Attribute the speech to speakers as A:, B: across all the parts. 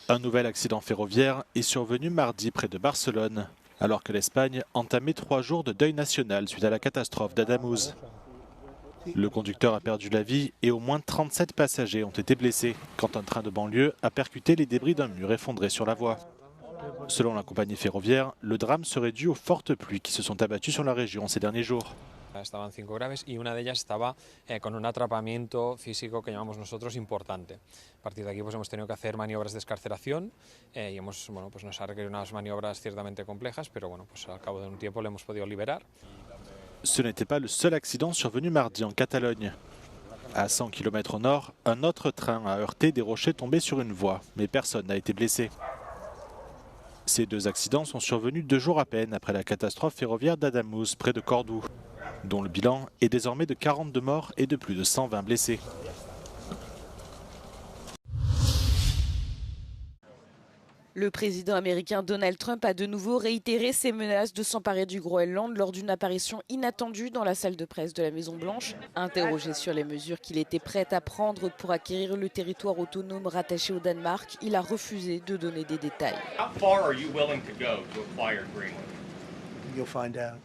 A: Un nouvel accident ferroviaire est survenu mardi près de Barcelone, alors que l'Espagne entamait 3 jours de deuil national suite à la catastrophe d'Adamuz. Le conducteur a perdu la vie et au moins 37 passagers ont été blessés quand un train de banlieue a percuté les débris d'un mur effondré sur la voie. Selon la compagnie ferroviaire, le drame serait dû aux fortes pluies qui se sont abattues sur la région ces derniers jours.
B: Estaban 5 graves y una de ellas estaba con un atrapamiento físico que llamamos nosotros importante. A partir de aquí pues hemos tenido que hacer maniobras de escarcelación y nos ha requerido unas maniobras ciertamente complejas, pero pues al cabo de un tiempo le hemos podido liberar.
A: Ce n'était pas le seul accident survenu mardi en Catalogne. À 100 km au nord, un autre train a heurté des rochers tombés sur une voie, mais personne n'a été blessé. Ces 2 accidents sont survenus 2 jours à peine après la catastrophe ferroviaire d'Adamuz près de Cordoue, dont le bilan est désormais de 42 morts et de plus de 120 blessés.
C: Le président américain Donald Trump a de nouveau réitéré ses menaces de s'emparer du Groenland lors d'une apparition inattendue dans la salle de presse de la Maison-Blanche. Interrogé sur les mesures qu'il était prêt à prendre pour acquérir le territoire autonome rattaché au Danemark, il a refusé de donner des détails.
D: How far are you willing to go to acquire Greenland?
E: You'll find out.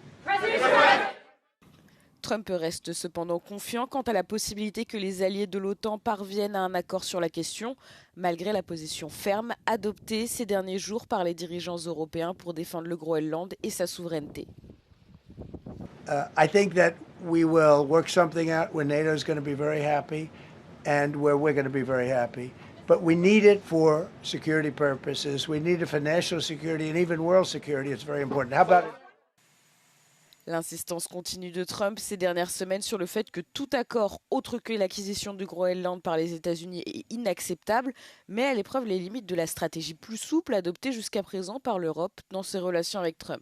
C: Trump reste cependant confiant quant à la possibilité que les alliés de l'OTAN parviennent à un accord sur la question, malgré la position ferme adoptée ces derniers jours par les dirigeants européens pour défendre le Groenland et sa souveraineté.
E: I think that we will work something out where NATO is going to be very happy and where we're going to be very happy. But we need it for security purposes. We need it for national security and even world security. It's very important. How about it?
C: L'insistance continue de Trump ces dernières semaines sur le fait que tout accord autre que l'acquisition du Groenland par les États-Unis est inacceptable, met à l'épreuve les limites de la stratégie plus souple adoptée jusqu'à présent par l'Europe dans ses relations avec Trump.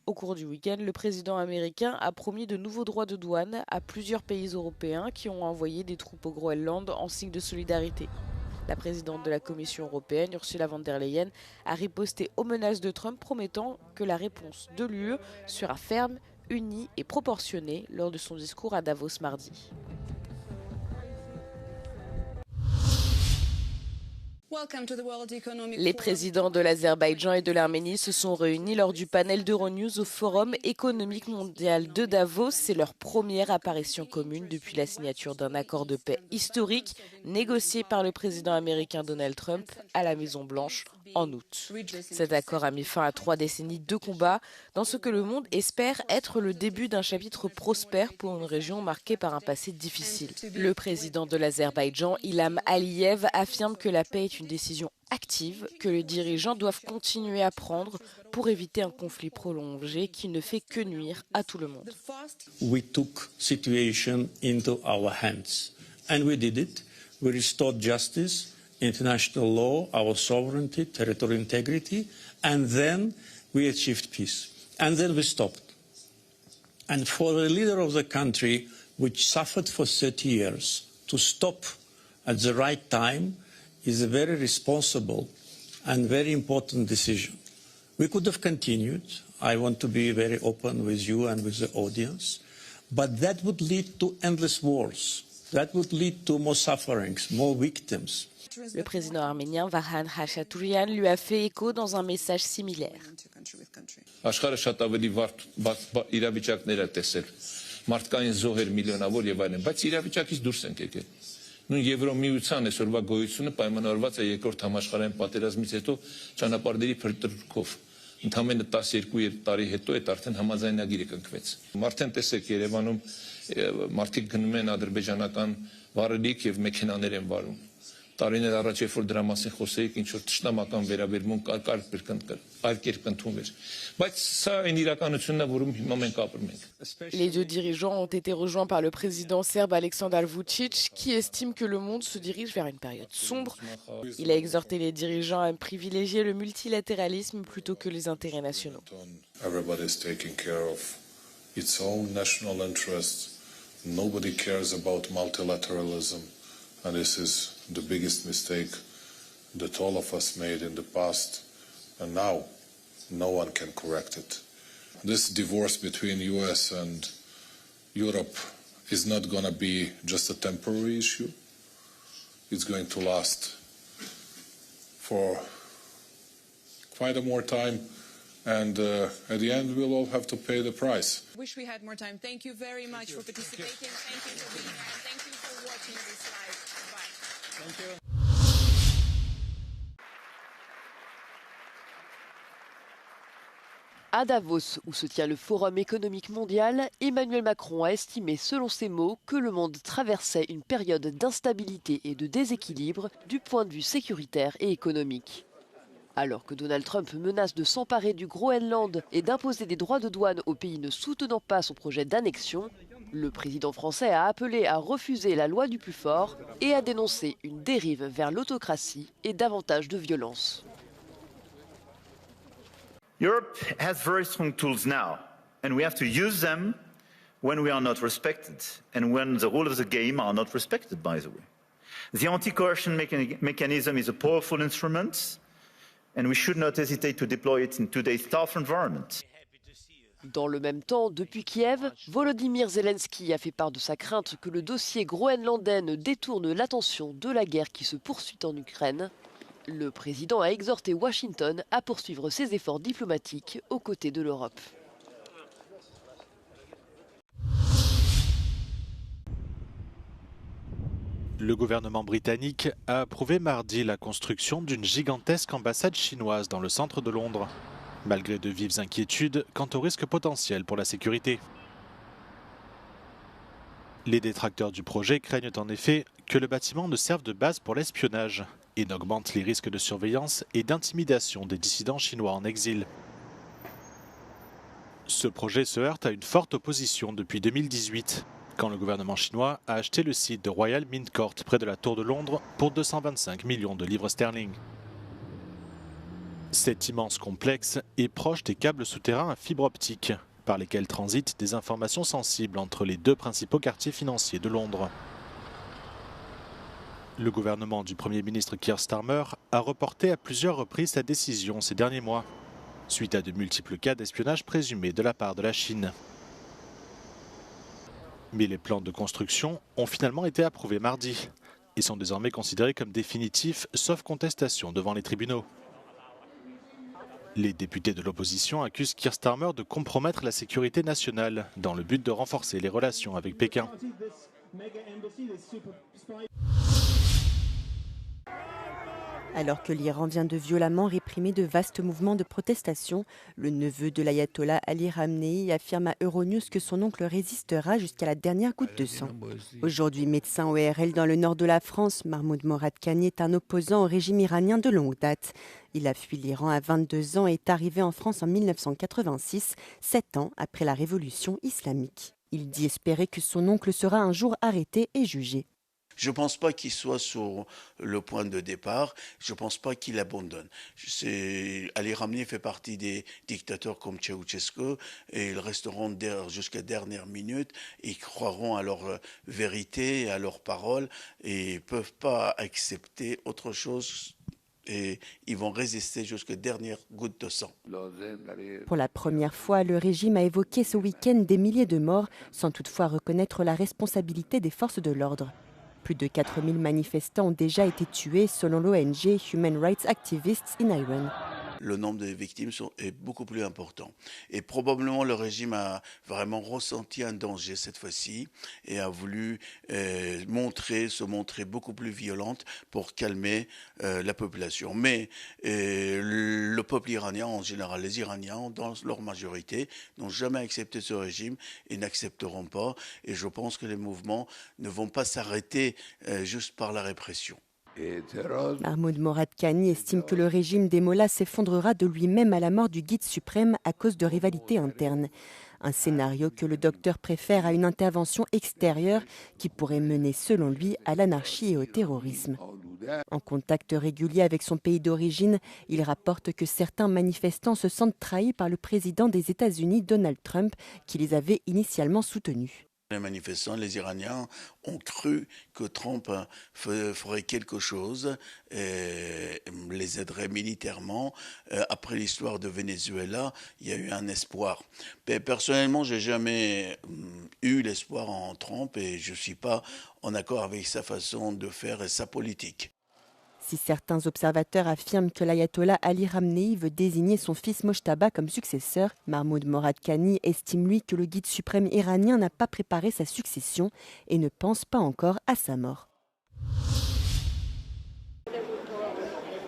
C: Au cours du week-end, le président américain a promis de nouveaux droits de douane à plusieurs pays européens qui ont envoyé des troupes au Groenland en signe de solidarité. La présidente de la Commission européenne, Ursula von der Leyen, a riposté aux menaces de Trump, promettant que la réponse de l'UE sera ferme, unie et proportionnée lors de son discours à Davos mardi. Les présidents de l'Azerbaïdjan et de l'Arménie se sont réunis lors du panel d'Euronews au Forum économique mondial de Davos. C'est leur première apparition commune depuis la signature d'un accord de paix historique négocié par le président américain Donald Trump à la Maison-Blanche en août. Cet accord a mis fin à 3 décennies de combats dans ce que le monde espère être le début d'un chapitre prospère pour une région marquée par un passé difficile. Le président de l'Azerbaïdjan, Ilham Aliyev, affirme que la paix est une décision active que les dirigeants doivent continuer à prendre pour éviter un conflit prolongé qui ne fait que nuire à tout le monde.
F: We took situation into our hands and we did it. We restored justice, international law, our sovereignty, territorial integrity, and then we achieved peace. And then we stopped. And for the leader of the country, which suffered for 30 years, to stop at the right time is a very responsible and very important decision. We could have continued. I want to be very open with you and with the audience. But that would lead to endless wars. That would lead to more sufferings, more victims.
C: Le président arménien Varhan Khachaturian lui a fait écho dans un message similaire.
G: Աշխարհը շատ ավելի վատ իրավիճակներ է տեսել։ Մարդկային զոհեր միլիոնավոր եւ այլն, բայց իրավիճակից դուրս ենք եկել։ Նույն Եվրոմիության այսօրվա գոյությունը պայմանավորված է երկրորդ համաշխարհային պատերազմից հետո ճանապարհների փրկրկով։ Ընդամենը 12 տարի հետո այդ արդեն համաձայնագիրը կնքվեց։ Արդեն տեսեք Երևանում մարդիկ գնում են ադրբեջանական վառելիք եւ մեքենաներ են վարում։ Տարիներ առաջ երբ որ դրա մասին խոսեիք, ինչ որ ճշտամական վերաբերմունք կար այլ կերպ ընդունվեր։ Բայց սա այն իրականությունն է, որում հիմա մենք ապրում ենք։
C: Les deux dirigeants ont été rejoints par le président serbe Aleksandar Vučić, qui estime que le monde se dirige vers une période sombre. Il a exhorté les dirigeants à privilégier le multilatéralisme plutôt que les intérêts nationaux.
H: Everybody is taking care of its own national interests. Nobody cares about multilateralism. And this is the biggest mistake that all of us made in the past. And now, no one can correct it. This divorce between US and Europe is not going to be just a temporary issue. It's going to last for quite a more time, and at the end we'll all have to pay the price.
I: Wish we had more time. Thank you very much for participating. Thank you for being here. Thank you for watching this live. Bye.
B: Thank you.
J: À Davos, où se tient le Forum économique mondial, Emmanuel Macron a estimé, selon ses mots, que le monde traversait une période d'instabilité et de déséquilibre du point de vue sécuritaire et économique. Alors que Donald Trump menace de s'emparer du Groenland et d'imposer des droits de douane aux pays ne soutenant pas son projet d'annexion, le président français a appelé à refuser la loi du plus fort et a dénoncé une dérive vers l'autocratie et davantage de violence.
K: Europe has very strong tools now, and we have to use them when we are not respected, and when the rules of the game are not respected, by the way. The anti-coercion mechanism is a powerful instrument, and we should not hesitate to deploy it in today's tough environment.
J: Dans le même temps, depuis Kiev, Volodymyr Zelensky a fait part de sa crainte que le dossier groenlandais ne détourne l'attention de la guerre qui se poursuit en Ukraine. Le président a exhorté Washington à poursuivre ses efforts diplomatiques aux côtés de l'Europe.
A: Le gouvernement britannique a approuvé mardi la construction d'une gigantesque ambassade chinoise dans le centre de Londres, malgré de vives inquiétudes quant aux risques potentiels pour la sécurité. Les détracteurs du projet craignent en effet que le bâtiment ne serve de base pour l'espionnage et n'augmente les risques de surveillance et d'intimidation des dissidents chinois en exil. Ce projet se heurte à une forte opposition depuis 2018, quand le gouvernement chinois a acheté le site de Royal Mint Court près de la Tour de Londres pour 225 millions de livres sterling. Cet immense complexe est proche des câbles souterrains à fibre optique, par lesquels transitent des informations sensibles entre les deux principaux quartiers financiers de Londres. Le gouvernement du Premier ministre Keir Starmer a reporté à plusieurs reprises sa décision ces derniers mois, suite à de multiples cas d'espionnage présumés de la part de la Chine. Mais les plans de construction ont finalement été approuvés mardi et sont désormais considérés comme définitifs, sauf contestation devant les tribunaux. Les députés de l'opposition accusent Keir Starmer de compromettre la sécurité nationale dans le but de renforcer les relations avec Pékin.
L: Alors que l'Iran vient de violemment réprimer de vastes mouvements de protestation, le neveu de l'ayatollah Ali Khamenei affirme à Euronews que son oncle résistera jusqu'à la dernière goutte de sang. Aujourd'hui médecin ORL dans le nord de la France, Mahmoud Moradkhani est un opposant au régime iranien de longue date. Il a fui l'Iran à 22 ans et est arrivé en France en 1986, 7 ans après la révolution islamique. Il dit espérer que son oncle sera un jour arrêté et jugé.
M: Je ne pense pas qu'il soit sur le point de départ. Je ne pense pas qu'il abandonne. Ali Khamenei fait partie des dictateurs comme Ceausescu et ils resteront jusqu'à dernière minute. Ils croiront à leur vérité, à leurs paroles et ils ne peuvent pas accepter autre chose. Et ils vont résister jusqu'à dernière goutte de sang.
L: Pour la première fois, le régime a évoqué ce week-end des milliers de morts, sans toutefois reconnaître la responsabilité des forces de l'ordre. Plus de 4000 manifestants ont déjà été tués selon l'ONG Human Rights Activists in Iran.
M: Le nombre de victimes est beaucoup plus important. Et probablement le régime a vraiment ressenti un danger cette fois-ci et a voulu se montrer beaucoup plus violente pour calmer la population. Mais le peuple iranien en général, les Iraniens dans leur majorité, n'ont jamais accepté ce régime et n'accepteront pas. Et je pense que les mouvements ne vont pas s'arrêter juste par la répression.
L: Mahmoud Moradkhani estime que le régime des mollahs s'effondrera de lui-même à la mort du guide suprême à cause de rivalités internes. Un scénario que le docteur préfère à une intervention extérieure qui pourrait mener, selon lui, à l'anarchie et au terrorisme. En contact régulier avec son pays d'origine, il rapporte que certains manifestants se sentent trahis par le président des États-Unis, Donald Trump, qui les avait initialement soutenus.
M: Les manifestants, les Iraniens, ont cru que Trump ferait quelque chose, et les aiderait militairement. Après l'histoire de Venezuela, il y a eu un espoir. Mais personnellement, je n'ai jamais eu l'espoir en Trump et je ne suis pas en accord avec sa façon de faire et sa politique.
L: Si certains observateurs affirment que l'ayatollah Ali Khamenei veut désigner son fils Mojtaba comme successeur, Mahmoud Moradkhani estime lui que le guide suprême iranien n'a pas préparé sa succession et ne pense pas encore à sa mort.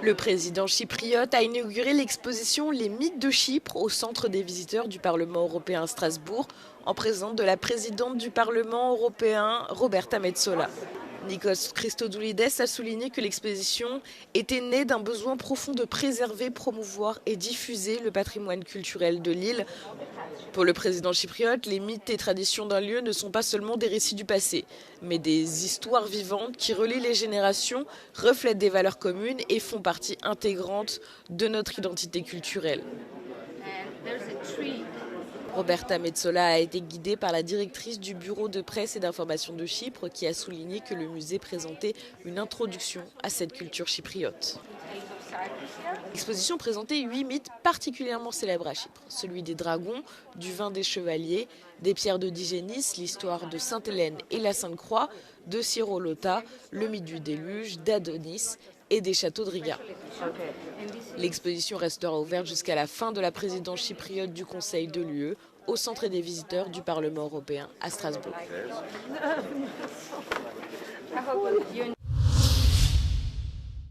C: Le président chypriote a inauguré l'exposition Les mythes de Chypre au centre des visiteurs du Parlement européen à Strasbourg, en présence de la présidente du Parlement européen, Roberta Metsola. Nikos Christodoulides a souligné que l'exposition était née d'un besoin profond de préserver, promouvoir et diffuser le patrimoine culturel de l'île. Pour le président chypriote, les mythes et traditions d'un lieu ne sont pas seulement des récits du passé, mais des histoires vivantes qui relient les générations, reflètent des valeurs communes et font partie intégrante de notre identité culturelle. Roberta Metsola a été guidée par la directrice du bureau de presse et d'information de Chypre qui a souligné que le musée présentait une introduction à cette culture chypriote. L'exposition présentait 8 mythes particulièrement célèbres à Chypre. Celui des dragons, du vin des chevaliers, des pierres de Digénis, l'histoire de Sainte-Hélène et la Sainte-Croix, de Sirolota, le mythe du déluge, d'Adonis et des châteaux de Riga. L'exposition restera ouverte jusqu'à la fin de la présidence chypriote du Conseil de l'UE au centre des visiteurs du Parlement européen à Strasbourg.